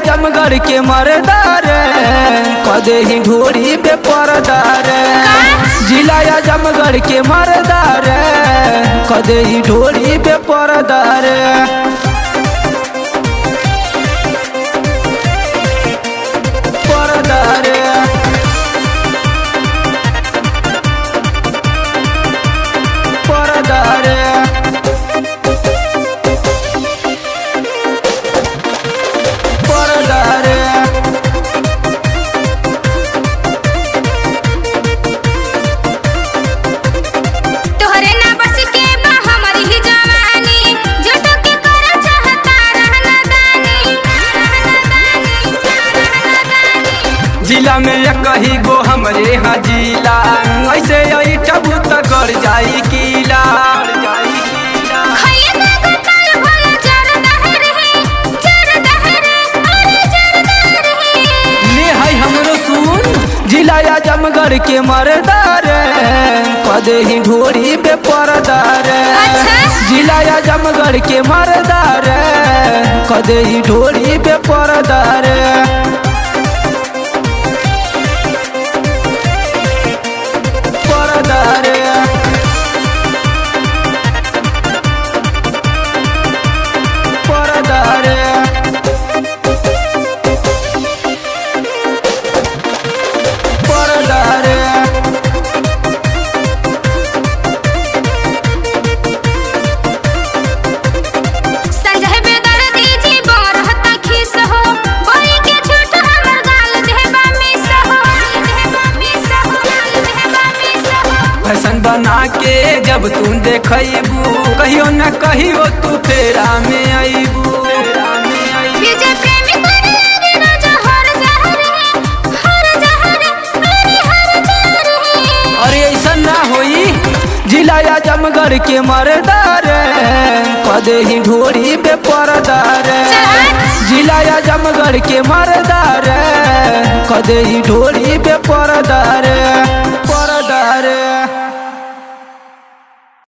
जमगढ़ के मरदार कदे ही ढोरी पे परदार। जिलाया जमगढ़ के मरदार कदे ही ढोरी पे परदार। जिला में कही गो हमरे हाँ जिला ऐसे टबू तक जाई किला। हमरो सुन जिलाया जमगढ़ के मरदार कदे ही ढोरी पे परदार। जिलाया जमगढ़ के मरदार कदे ही ढोरी पे परदार। फैशन बना के जब तू देखबू कहियो न कहियो तू फेरा में आईबू। अरे ऐसा ना होई जिलाया जमगढ़ के मरदार कदे ही ढोरी पे परदार। जिलाया जमगढ़ के मरदार कदे ही ढोरी पे परदार।